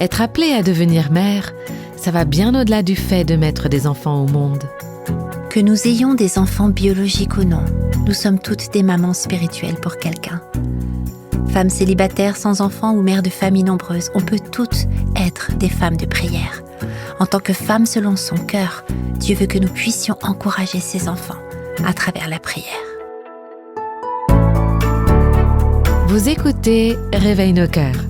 Être appelée à devenir mère, ça va bien au-delà du fait de mettre des enfants au monde. Que nous ayons des enfants biologiques ou non, nous sommes toutes des mamans spirituelles pour quelqu'un. Femmes célibataires sans enfants ou mères de familles nombreuses, on peut toutes être des femmes de prière. En tant que femmes selon son cœur, Dieu veut que nous puissions encourager ses enfants à travers la prière. Vous écoutez Réveille nos cœurs.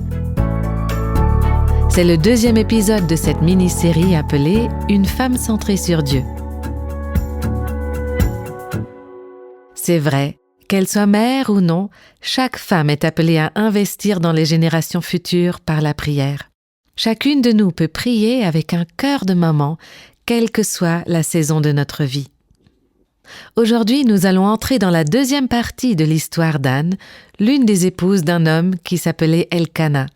C'est le 2e épisode de cette mini-série appelée « Une femme centrée sur Dieu ». C'est vrai, qu'elle soit mère ou non, chaque femme est appelée à investir dans les générations futures par la prière. Chacune de nous peut prier avec un cœur de maman, quelle que soit la saison de notre vie. Aujourd'hui, nous allons entrer dans la 2e partie de l'histoire d'Anne, l'une des épouses d'un homme qui s'appelait Elkana.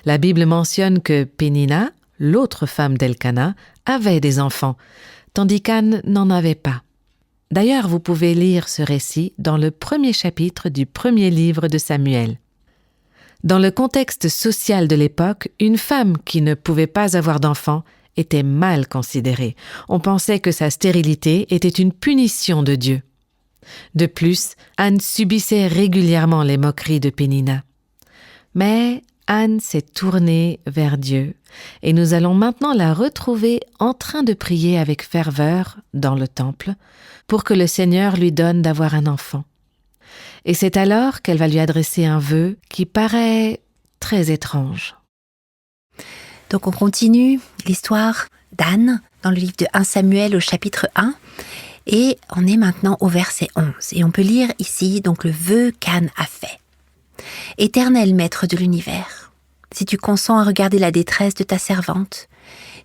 La Bible mentionne que Pénina, l'autre femme d'Elkana, avait des enfants, tandis qu'Anne n'en avait pas. D'ailleurs, vous pouvez lire ce récit dans le 1er chapitre du 1er livre de Samuel. Dans le contexte social de l'époque, une femme qui ne pouvait pas avoir d'enfants était mal considérée. On pensait que sa stérilité était une punition de Dieu. De plus, Anne subissait régulièrement les moqueries de Pénina. Mais Anne s'est tournée vers Dieu et nous allons maintenant la retrouver en train de prier avec ferveur dans le temple pour que le Seigneur lui donne d'avoir un enfant. Et c'est alors qu'elle va lui adresser un vœu qui paraît très étrange. Donc on continue l'histoire d'Anne dans le livre de 1 Samuel au chapitre 1 et on est maintenant au verset 11 et on peut lire ici donc le vœu qu'Anne a fait. Éternel maître de l'univers, si tu consens à regarder la détresse de ta servante,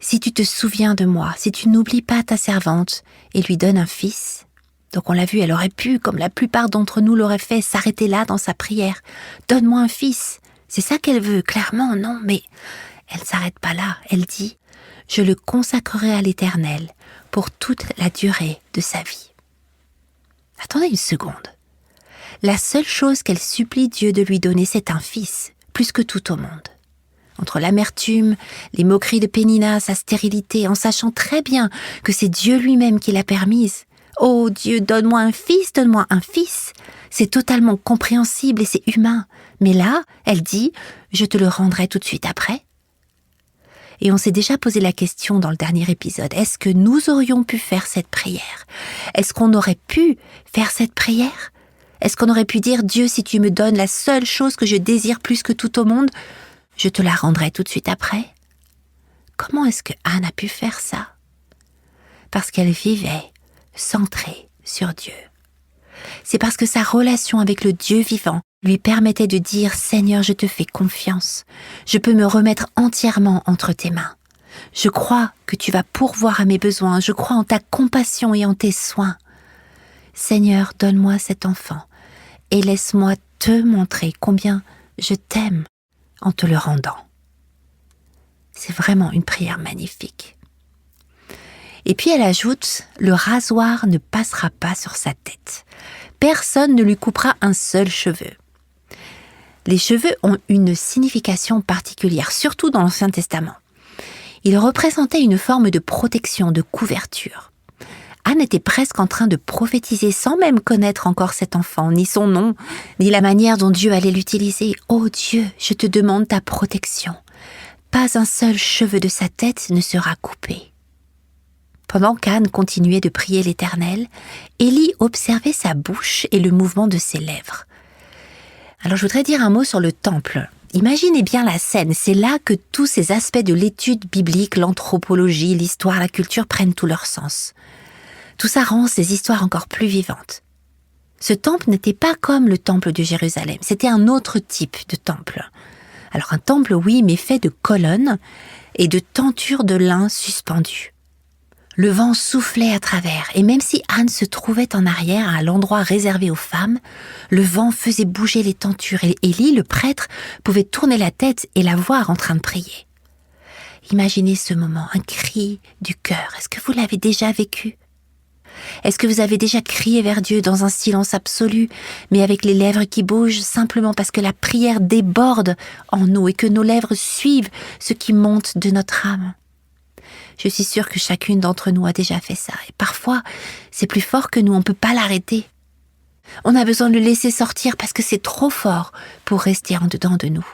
si tu te souviens de moi, si tu n'oublies pas ta servante et lui donnes un fils, donc on l'a vu, elle aurait pu, comme la plupart d'entre nous l'auraient fait, s'arrêter là dans sa prière. Donne-moi un fils. C'est ça qu'elle veut, clairement, non, mais elle ne s'arrête pas là. Elle dit, je le consacrerai à l'Éternel pour toute la durée de sa vie. Attendez une seconde. La seule chose qu'elle supplie Dieu de lui donner, c'est un fils, plus que tout au monde. Entre l'amertume, les moqueries de Pénina, sa stérilité, en sachant très bien que c'est Dieu lui-même qui l'a permise. Oh Dieu, donne-moi un fils, donne-moi un fils. C'est totalement compréhensible et c'est humain. Mais là, elle dit, je te le rendrai tout de suite après. Et on s'est déjà posé la question dans le dernier épisode, est-ce que nous aurions pu faire cette prière? Est-ce qu'on aurait pu faire cette prière? Est-ce qu'on aurait pu dire, Dieu, si tu me donnes la seule chose que je désire plus que tout au monde, je te la rendrai tout de suite après? Comment est-ce que Anne a pu faire ça? Parce qu'elle vivait centrée sur Dieu. C'est parce que sa relation avec le Dieu vivant lui permettait de dire « Seigneur, je te fais confiance. Je peux me remettre entièrement entre tes mains. Je crois que tu vas pourvoir à mes besoins. Je crois en ta compassion et en tes soins. Seigneur, donne-moi cet enfant et laisse-moi te montrer combien je t'aime en te le rendant. » C'est vraiment une prière magnifique. Et puis elle ajoute, le rasoir ne passera pas sur sa tête. Personne ne lui coupera un seul cheveu. Les cheveux ont une signification particulière, surtout dans l'Ancien Testament. Ils représentaient une forme de protection, de couverture. Anne était presque en train de prophétiser sans même connaître encore cet enfant, ni son nom, ni la manière dont Dieu allait l'utiliser. « Oh Dieu, je te demande ta protection. Pas un seul cheveu de sa tête ne sera coupé. » Pendant qu'Anne continuait de prier l'Éternel, Élie observait sa bouche et le mouvement de ses lèvres. Alors je voudrais dire un mot sur le temple. Imaginez bien la scène, c'est là que tous ces aspects de l'étude biblique, l'anthropologie, l'histoire, la culture prennent tout leur sens. Tout ça rend ces histoires encore plus vivantes. Ce temple n'était pas comme le temple de Jérusalem, c'était un autre type de temple. Alors un temple, oui, mais fait de colonnes et de tentures de lin suspendues. Le vent soufflait à travers, et même si Anne se trouvait en arrière, à l'endroit réservé aux femmes, le vent faisait bouger les tentures, et Élie, le prêtre, pouvait tourner la tête et la voir en train de prier. Imaginez ce moment, un cri du cœur. Est-ce que vous l'avez déjà vécu? Est-ce que vous avez déjà crié vers Dieu dans un silence absolu, mais avec les lèvres qui bougent simplement parce que la prière déborde en nous et que nos lèvres suivent ce qui monte de notre âme? Je suis sûre que chacune d'entre nous a déjà fait ça. Et parfois, c'est plus fort que nous, on ne peut pas l'arrêter. On a besoin de le laisser sortir parce que c'est trop fort pour rester en dedans de nous.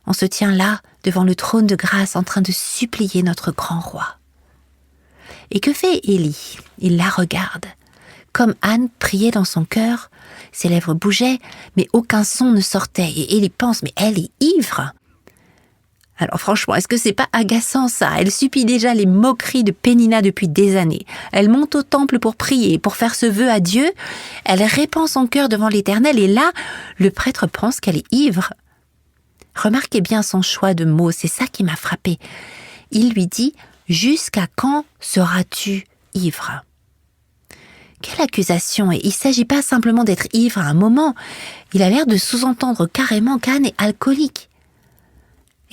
On se tient là, devant le trône de grâce, en train de supplier notre grand roi. Et que fait Élie? Il la regarde. Comme Anne priait dans son cœur, ses lèvres bougeaient, mais aucun son ne sortait. Et Élie pense, mais elle est ivre. Alors franchement, est-ce que c'est pas agaçant ça? Elle subit déjà les moqueries de Pénina depuis des années. Elle monte au temple pour prier, pour faire ce vœu à Dieu. Elle répand son cœur devant l'Éternel et là, le prêtre pense qu'elle est ivre. Remarquez bien son choix de mots, c'est ça qui m'a frappée. Il lui dit « Jusqu'à quand seras-tu ivre ?» Quelle accusation! Et il ne s'agit pas simplement d'être ivre à un moment. Il a l'air de sous-entendre carrément qu'Anne est alcoolique.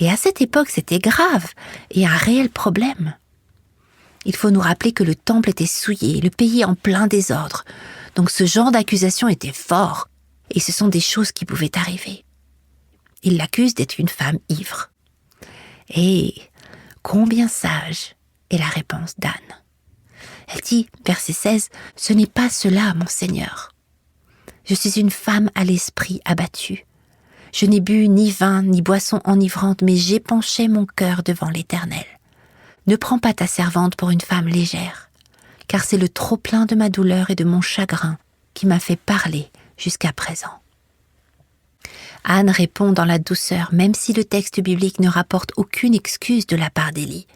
Et à cette époque, c'était grave et un réel problème. Il faut nous rappeler que le temple était souillé, le pays en plein désordre. Donc ce genre d'accusation était fort et ce sont des choses qui pouvaient arriver. Il l'accuse d'être une femme ivre. Et combien sage est la réponse d'Anne. Elle dit, verset 16, « Ce n'est pas cela, mon Seigneur. Je suis une femme à l'esprit abattu. Je n'ai bu ni vin, ni boisson enivrante, mais j'ai penché mon cœur devant l'Éternel. Ne prends pas ta servante pour une femme légère, car c'est le trop-plein de ma douleur et de mon chagrin qui m'a fait parler jusqu'à présent. » Anne répond dans la douceur, même si le texte biblique ne rapporte aucune excuse de la part d'Élie.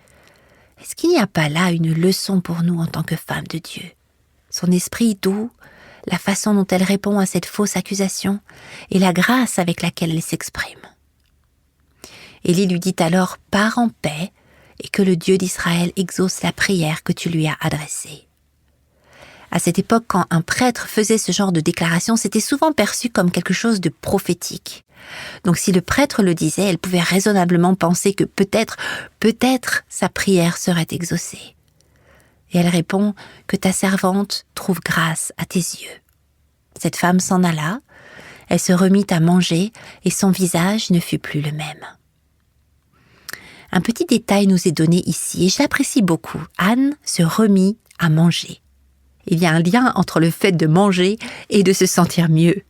Est-ce qu'il n'y a pas là une leçon pour nous en tant que femmes de Dieu? Son esprit doux, la façon dont elle répond à cette fausse accusation et la grâce avec laquelle elle s'exprime. Élie lui dit alors « Pars en paix et que le Dieu d'Israël exauce la prière que tu lui as adressée. » À cette époque, quand un prêtre faisait ce genre de déclaration, c'était souvent perçu comme quelque chose de prophétique. Donc si le prêtre le disait, elle pouvait raisonnablement penser que peut-être sa prière serait exaucée. Et elle répond que ta servante trouve grâce à tes yeux. Cette femme s'en alla, elle se remit à manger et son visage ne fut plus le même. Un petit détail nous est donné ici et je l'apprécie beaucoup. Anne se remit à manger. Il y a un lien entre le fait de manger et de se sentir mieux.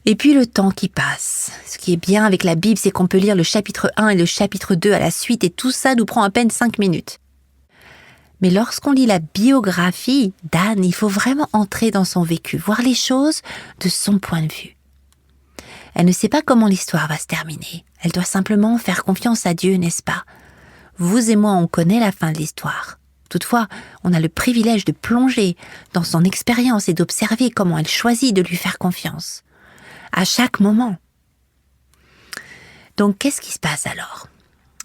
Et puis le temps qui passe. Ce qui est bien avec la Bible, c'est qu'on peut lire le chapitre 1 et le chapitre 2 à la suite et tout ça nous prend à peine 5 minutes. Mais lorsqu'on lit la biographie d'Anne, il faut vraiment entrer dans son vécu, voir les choses de son point de vue. Elle ne sait pas comment l'histoire va se terminer. Elle doit simplement faire confiance à Dieu, n'est-ce pas? Vous et moi, on connaît la fin de l'histoire. Toutefois, on a le privilège de plonger dans son expérience et d'observer comment elle choisit de lui faire confiance. À chaque moment. Donc, qu'est-ce qui se passe alors?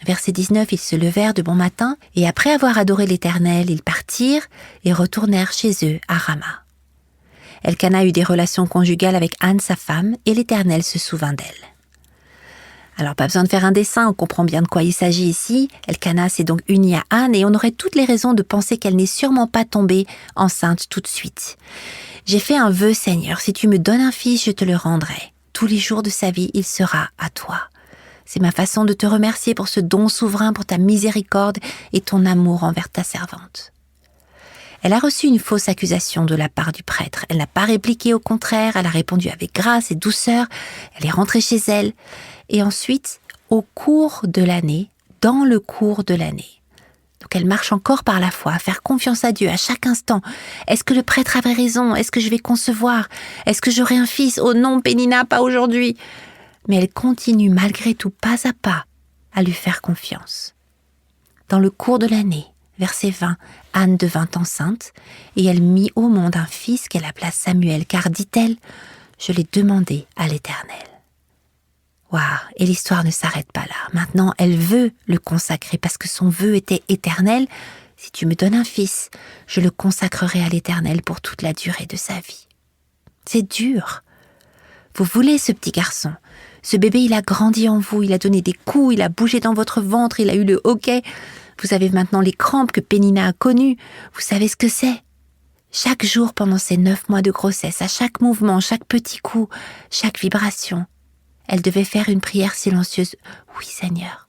Verset 19, ils se levèrent de bon matin, et après avoir adoré l'Éternel, ils partirent et retournèrent chez eux à Rama. Elkana eut des relations conjugales avec Anne, sa femme, et l'Éternel se souvint d'elle. Alors, pas besoin de faire un dessin, on comprend bien de quoi il s'agit ici. Elkana s'est donc unie à Anne, et on aurait toutes les raisons de penser qu'elle n'est sûrement pas tombée enceinte tout de suite. J'ai fait un vœu, Seigneur, si tu me donnes un fils, je te le rendrai. Tous les jours de sa vie, il sera à toi. C'est ma façon de te remercier pour ce don souverain, pour ta miséricorde et ton amour envers ta servante. Elle a reçu une fausse accusation de la part du prêtre. Elle n'a pas répliqué, au contraire, elle a répondu avec grâce et douceur. Elle est rentrée chez elle. Et ensuite, au cours de l'année, dans le cours de l'année, donc elle marche encore par la foi, à faire confiance à Dieu à chaque instant. Est-ce que le prêtre avait raison? Est-ce que je vais concevoir? Est-ce que j'aurai un fils? Oh non, Pénina, pas aujourd'hui. Mais elle continue malgré tout, pas à pas, à lui faire confiance. Dans le cours de l'année, verset 20, Anne devint enceinte et elle mit au monde un fils qu'elle appela Samuel, car, dit-elle, je l'ai demandé à l'Éternel. Waouh, et l'histoire ne s'arrête pas là. Maintenant, elle veut le consacrer parce que son vœu était éternel. Si tu me donnes un fils, je le consacrerai à l'Éternel pour toute la durée de sa vie. C'est dur. Vous voulez ce petit garçon. Ce bébé, il a grandi en vous, il a donné des coups, il a bougé dans votre ventre, il a eu le hoquet. Vous avez maintenant les crampes que Pénina a connues. Vous savez ce que c'est. Chaque jour pendant ces 9 mois de grossesse, à chaque mouvement, chaque petit coup, chaque vibration, elle devait faire une prière silencieuse. Oui, Seigneur,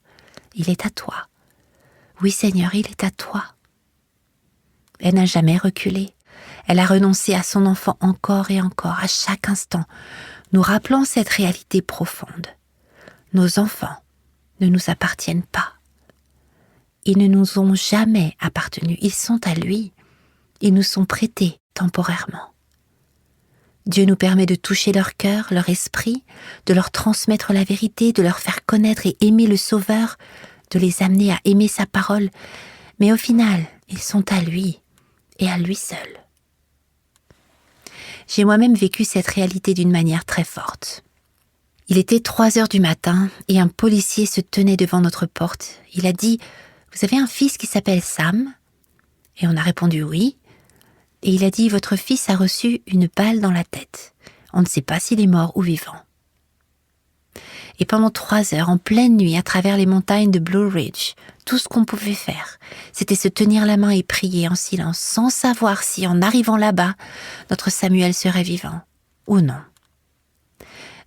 il est à toi. Oui, Seigneur, il est à toi. Elle n'a jamais reculé. Elle a renoncé à son enfant encore et encore, à chaque instant, nous rappelant cette réalité profonde. Nos enfants ne nous appartiennent pas. Ils ne nous ont jamais appartenu. Ils sont à lui. Ils nous sont prêtés temporairement. Dieu nous permet de toucher leur cœur, leur esprit, de leur transmettre la vérité, de leur faire connaître et aimer le Sauveur, de les amener à aimer sa parole. Mais au final, ils sont à lui et à lui seul. J'ai moi-même vécu cette réalité d'une manière très forte. Il était 3 heures du matin et un policier se tenait devant notre porte. Il a dit « Vous avez un fils qui s'appelle Sam ?» Et on a répondu « Oui ». Et il a dit « Votre fils a reçu une balle dans la tête. On ne sait pas s'il est mort ou vivant. » Et pendant 3 heures, en pleine nuit, à travers les montagnes de Blue Ridge, tout ce qu'on pouvait faire, c'était se tenir la main et prier en silence, sans savoir si, en arrivant là-bas, notre Samuel serait vivant ou non.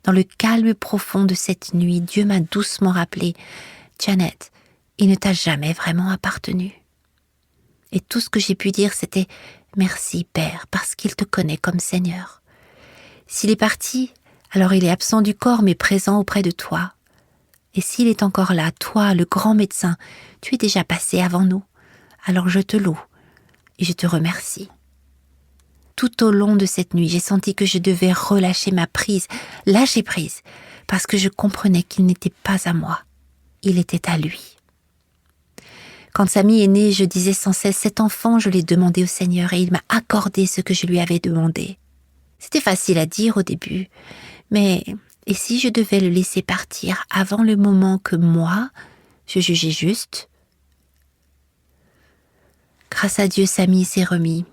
Dans le calme profond de cette nuit, Dieu m'a doucement rappelé « Janet, il ne t'a jamais vraiment appartenu. » Et tout ce que j'ai pu dire, c'était « Merci, Père, parce qu'il te connaît comme Seigneur. » S'il est parti, alors il est absent du corps, mais présent auprès de toi. Et s'il est encore là, toi, le grand médecin, tu es déjà passé avant nous. Alors je te loue et je te remercie. Tout au long de cette nuit, j'ai senti que je devais relâcher ma prise, lâcher prise, parce que je comprenais qu'il n'était pas à moi. Il était à lui. Quand Samy est né, je disais sans cesse, cet enfant, je l'ai demandé au Seigneur et il m'a accordé ce que je lui avais demandé. C'était facile à dire au début, mais et si je devais le laisser partir avant le moment que moi, je jugeais juste? Grâce à Dieu, Samy s'est remis,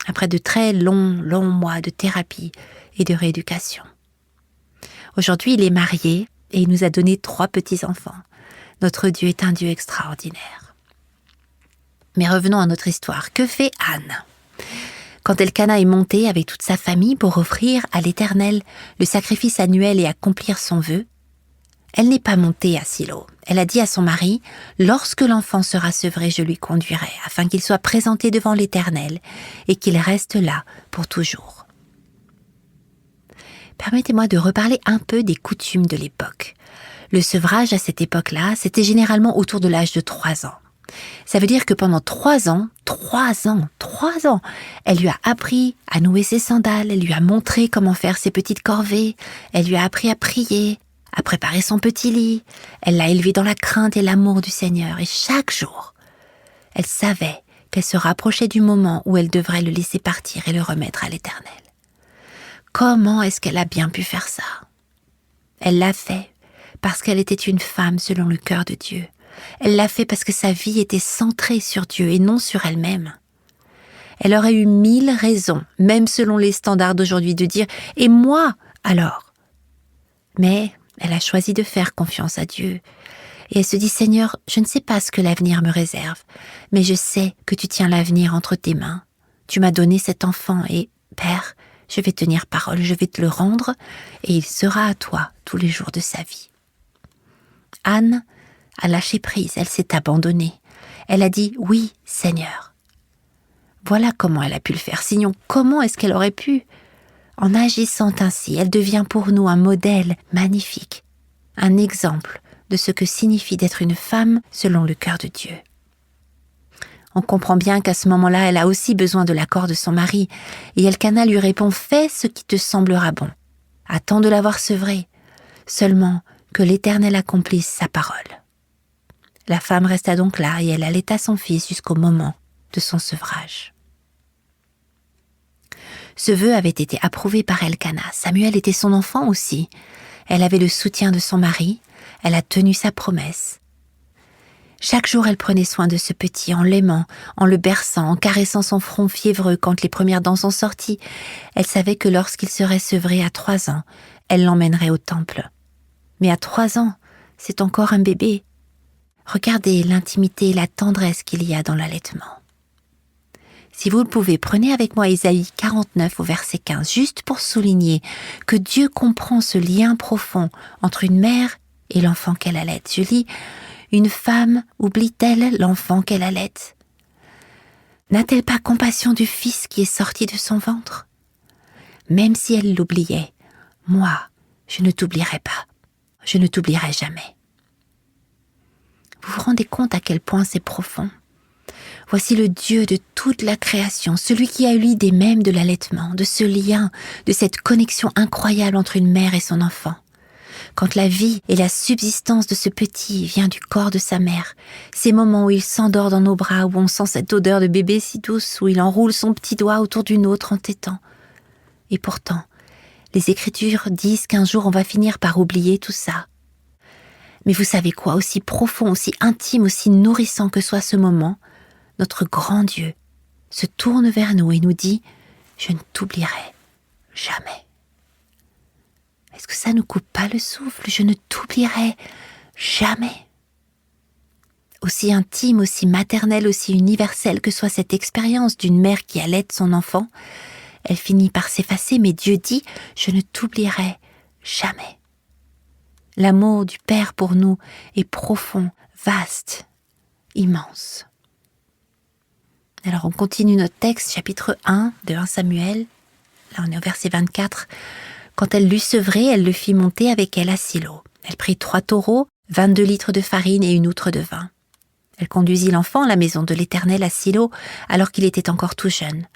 après de très longs mois de thérapie et de rééducation. Aujourd'hui, il est marié et il nous a donné 3 petits-enfants. Notre Dieu est un Dieu extraordinaire. Mais revenons à notre histoire. Que fait Anne ? Quand Elkana est monté avec toute sa famille pour offrir à l'Éternel le sacrifice annuel et accomplir son vœu, elle n'est pas montée à Silo. Elle a dit à son mari « Lorsque l'enfant sera sevré, je lui conduirai, afin qu'il soit présenté devant l'Éternel et qu'il reste là pour toujours. » Permettez-moi de reparler un peu des coutumes de l'époque. Le sevrage à cette époque-là, c'était généralement autour de l'âge de 3 ans. Ça veut dire que pendant 3 ans, elle lui a appris à nouer ses sandales, elle lui a montré comment faire ses petites corvées, elle lui a appris à prier, à préparer son petit lit, elle l'a élevé dans la crainte et l'amour du Seigneur. Et chaque jour, elle savait qu'elle se rapprochait du moment où elle devrait le laisser partir et le remettre à l'Éternel. Comment est-ce qu'elle a bien pu faire ça? Elle l'a fait parce qu'elle était une femme selon le cœur de Dieu. Elle l'a fait parce que sa vie était centrée sur Dieu et non sur elle-même. Elle aurait eu 1000 raisons, même selon les standards d'aujourd'hui, de dire « Et moi, alors ?» Mais elle a choisi de faire confiance à Dieu. Et elle se dit « Seigneur, je ne sais pas ce que l'avenir me réserve, mais je sais que tu tiens l'avenir entre tes mains. Tu m'as donné cet enfant et, Père, je vais tenir parole, je vais te le rendre et il sera à toi tous les jours de sa vie. » Anne a lâché prise, elle s'est abandonnée. Elle a dit « Oui, Seigneur ». Voilà comment elle a pu le faire. Sinon, comment est-ce qu'elle aurait pu? En agissant ainsi, elle devient pour nous un modèle magnifique, un exemple de ce que signifie d'être une femme selon le cœur de Dieu. On comprend bien qu'à ce moment-là, elle a aussi besoin de l'accord de son mari, et Elkana lui répond « Fais ce qui te semblera bon. Attends de l'avoir sevré, seulement que l'Éternel accomplisse sa parole. » La femme resta donc là et elle allaita son fils jusqu'au moment de son sevrage. Ce vœu avait été approuvé par Elkana. Samuel était son enfant aussi. Elle avait le soutien de son mari. Elle a tenu sa promesse. Chaque jour, elle prenait soin de ce petit en l'aimant, en le berçant, en caressant son front fiévreux quand les premières dents sont sorties. Elle savait que lorsqu'il serait sevré à 3 ans, elle l'emmènerait au temple. Mais à 3 ans, c'est encore un bébé. Regardez l'intimité et la tendresse qu'il y a dans l'allaitement. Si vous le pouvez, prenez avec moi Ésaïe 49 au verset 15, juste pour souligner que Dieu comprend ce lien profond entre une mère et l'enfant qu'elle allaite. Je lis, « Une femme oublie-t-elle l'enfant qu'elle allaite ? N'a-t-elle pas compassion du fils qui est sorti de son ventre ? Même si elle l'oubliait, moi, je ne t'oublierai pas, je ne t'oublierai jamais. » Vous vous rendez compte à quel point c'est profond ? Voici le Dieu de toute la création, celui qui a eu l'idée même de l'allaitement, de ce lien, de cette connexion incroyable entre une mère et son enfant. Quand la vie et la subsistance de ce petit vient du corps de sa mère, ces moments où il s'endort dans nos bras, où on sent cette odeur de bébé si douce, où il enroule son petit doigt autour du nôtre en tétant. Et pourtant, les Écritures disent qu'un jour on va finir par oublier tout ça. Mais vous savez quoi, aussi profond, aussi intime, aussi nourrissant que soit ce moment, notre grand Dieu se tourne vers nous et nous dit « Je ne t'oublierai jamais ». Est-ce que ça ne coupe pas le souffle ? Je ne t'oublierai jamais. Aussi intime, aussi maternelle, aussi universelle que soit cette expérience d'une mère qui allaite son enfant, elle finit par s'effacer, mais Dieu dit « Je ne t'oublierai jamais ». L'amour du Père pour nous est profond, vaste, immense. Alors on continue notre texte, chapitre 1 de 1 Samuel. Là on est au verset 24. Quand elle l'eut sevré, elle le fit monter avec elle à Silo. Elle prit 3 taureaux, 22 litres de farine et une outre de vin. Elle conduisit l'enfant à la maison de l'Éternel à Silo, alors qu'il était encore tout jeune.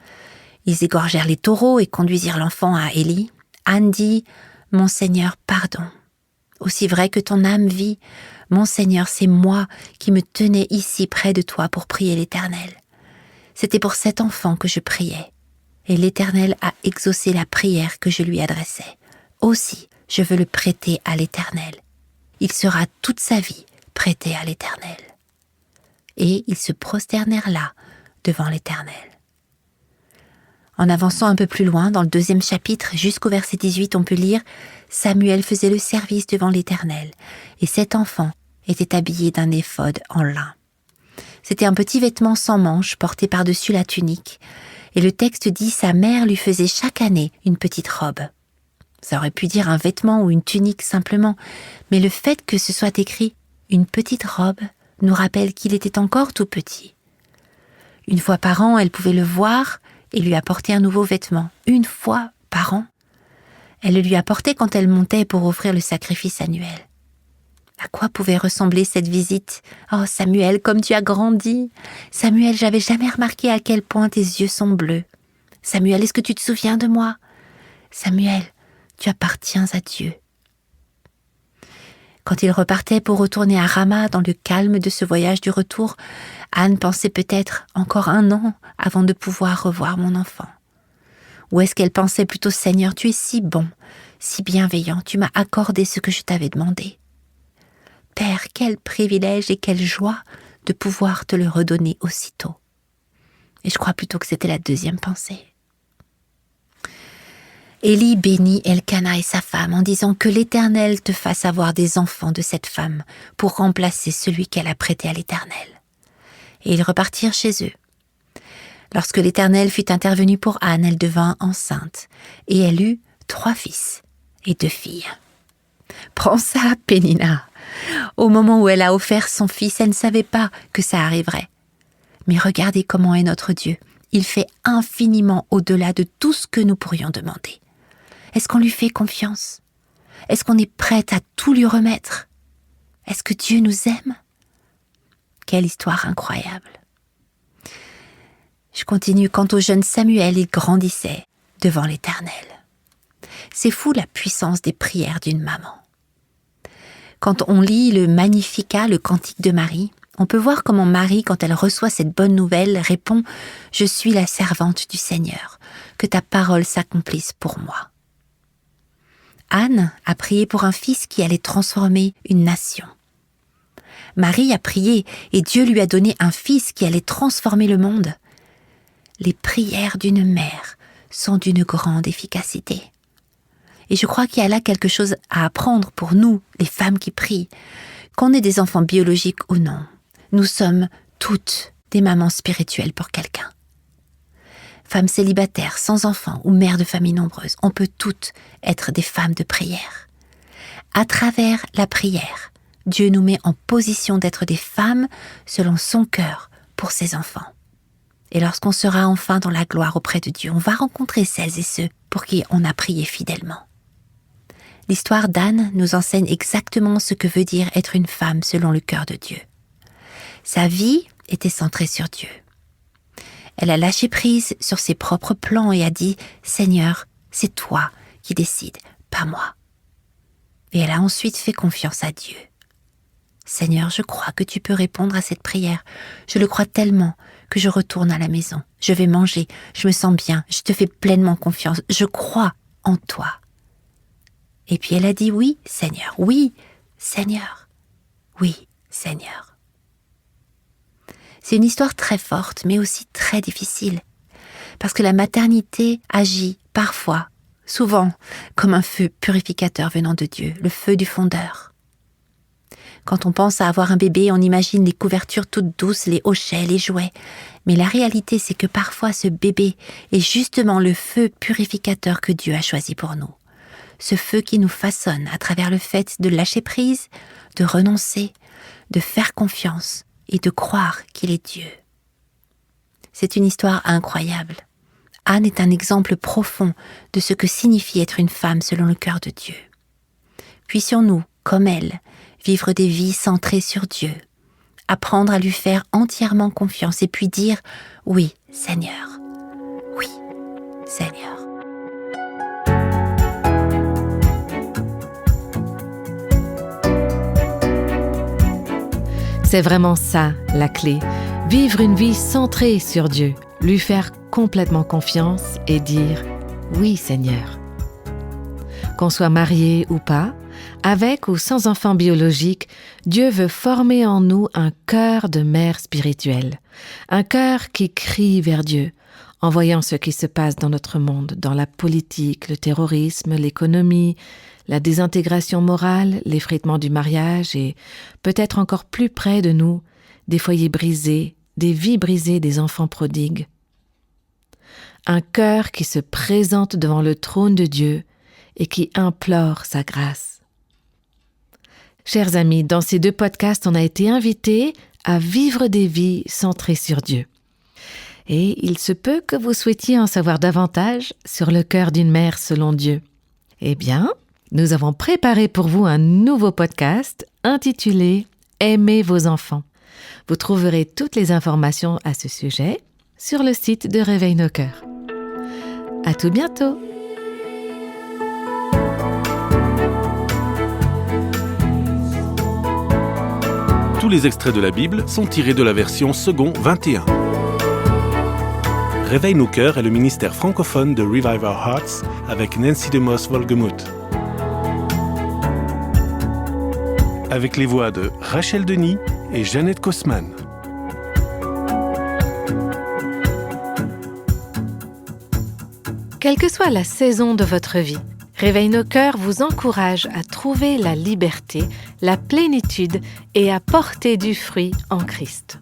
Ils égorgèrent les taureaux et conduisirent l'enfant à Élie. Anne dit « Mon Seigneur, pardon. Aussi vrai que ton âme vit, mon Seigneur, c'est moi qui me tenais ici près de toi pour prier l'Éternel. C'était pour cet enfant que je priais, et l'Éternel a exaucé la prière que je lui adressais. Aussi, je veux le prêter à l'Éternel. Il sera toute sa vie prêté à l'Éternel. » Et ils se prosternèrent là, devant l'Éternel. En avançant un peu plus loin, dans le 2e chapitre, jusqu'au verset 18, on peut lire « Samuel faisait le service devant l'Éternel, et cet enfant était habillé d'un éphod en lin. » C'était un petit vêtement sans manches porté par-dessus la tunique, et le texte dit « Sa mère lui faisait chaque année une petite robe ». Ça aurait pu dire un vêtement ou une tunique simplement, mais le fait que ce soit écrit « une petite robe » nous rappelle qu'il était encore tout petit. Une fois par an, elle pouvait le voir et lui apporter un nouveau vêtement. Une fois par an. Elle le lui apportait quand elle montait pour offrir le sacrifice annuel. À quoi pouvait ressembler cette visite ? Oh Samuel, comme tu as grandi ! Samuel, j'avais jamais remarqué à quel point tes yeux sont bleus. Samuel, est-ce que tu te souviens de moi ? Samuel, tu appartiens à Dieu. Quand il repartait pour retourner à Rama, dans le calme de ce voyage du retour, Anne pensait peut-être encore 1 an avant de pouvoir revoir mon enfant. Ou est-ce qu'elle pensait plutôt « Seigneur, tu es si bon, si bienveillant, tu m'as accordé ce que je t'avais demandé. Père, quel privilège et quelle joie de pouvoir te le redonner aussitôt. » Et je crois plutôt que c'était la 2e pensée. Élie bénit Elkana et sa femme en disant que l'Éternel te fasse avoir des enfants de cette femme pour remplacer celui qu'elle a prêté à l'Éternel. Et ils repartirent chez eux. Lorsque l'Éternel fut intervenu pour Anne, elle devint enceinte, et elle eut 3 fils et 2 filles. Prends ça, Pénina. Au moment où elle a offert son fils, elle ne savait pas que ça arriverait. Mais regardez comment est notre Dieu. Il fait infiniment au-delà de tout ce que nous pourrions demander. Est-ce qu'on lui fait confiance ? Est-ce qu'on est prête à tout lui remettre ? Est-ce que Dieu nous aime ? Quelle histoire incroyable. Je continue. Quant au jeune Samuel, il grandissait devant l'Éternel. C'est fou la puissance des prières d'une maman. Quand on lit le Magnificat, le cantique de Marie, on peut voir comment Marie, quand elle reçoit cette bonne nouvelle, répond « Je suis la servante du Seigneur, que ta parole s'accomplisse pour moi. » Anne a prié pour un fils qui allait transformer une nation. Marie a prié et Dieu lui a donné un fils qui allait transformer le monde. Les prières d'une mère sont d'une grande efficacité. Et je crois qu'il y a là quelque chose à apprendre pour nous, les femmes qui prient, Qu'on ait des enfants biologiques ou non, nous sommes toutes des mamans spirituelles pour quelqu'un. Femmes célibataires, sans enfants ou mères de familles nombreuses, on peut toutes être des femmes de prière. À travers la prière, Dieu nous met en position d'être des femmes selon son cœur pour ses enfants. Et lorsqu'on sera enfin dans la gloire auprès de Dieu, on va rencontrer celles et ceux pour qui on a prié fidèlement. L'histoire d'Anne nous enseigne exactement ce que veut dire être une femme selon le cœur de Dieu. Sa vie était centrée sur Dieu. Elle a lâché prise sur ses propres plans et a dit « Seigneur, c'est toi qui décides, pas moi ». Et elle a ensuite fait confiance à Dieu. « Seigneur, je crois que tu peux répondre à cette prière. Je le crois tellement que je retourne à la maison. Je vais manger, je me sens bien, je te fais pleinement confiance. Je crois en toi. » Et puis elle a dit « Oui, Seigneur, oui, Seigneur, oui, Seigneur. » C'est une histoire très forte, mais aussi très difficile. Parce que la maternité agit parfois, souvent, comme un feu purificateur venant de Dieu, le feu du fondeur. Quand on pense à avoir un bébé, on imagine les couvertures toutes douces, les hochets, les jouets. Mais la réalité, c'est que parfois ce bébé est justement le feu purificateur que Dieu a choisi pour nous. Ce feu qui nous façonne à travers le fait de lâcher prise, de renoncer, de faire confiance et de croire qu'il est Dieu. C'est une histoire incroyable. Anne est un exemple profond de ce que signifie être une femme selon le cœur de Dieu. Puissions-nous, comme elle, vivre des vies centrées sur Dieu, apprendre à lui faire entièrement confiance et puis dire « Oui, Seigneur, oui, Seigneur ». C'est vraiment ça, la clé. Vivre une vie centrée sur Dieu, lui faire complètement confiance et dire « Oui, Seigneur ». Qu'on soit marié ou pas, avec ou sans enfant biologique, Dieu veut former en nous un cœur de mère spirituelle, un cœur qui crie vers Dieu, en voyant ce qui se passe dans notre monde, dans la politique, le terrorisme, l'économie, la désintégration morale, l'effritement du mariage et, peut-être encore plus près de nous, des foyers brisés, des vies brisées des enfants prodigues. Un cœur qui se présente devant le trône de Dieu et qui implore sa grâce. Chers amis, dans ces 2 podcasts, on a été invités à vivre des vies centrées sur Dieu. Et il se peut que vous souhaitiez en savoir davantage sur le cœur d'une mère selon Dieu. Eh bien, nous avons préparé pour vous un nouveau podcast intitulé « Aimez vos enfants ». Vous trouverez toutes les informations à ce sujet sur le site de Réveille nos cœurs. À tout bientôt! Tous les extraits de la Bible sont tirés de la version Second 21. Réveille nos cœurs est le ministère francophone de Revive Our Hearts avec Nancy DeMoss Wolgemuth. Avec les voix de Rachel Denis et Jeannette Kosman. Quelle que soit la saison de votre vie, Réveille nos cœurs vous encourage à trouver la liberté, la plénitude et à porter du fruit en Christ.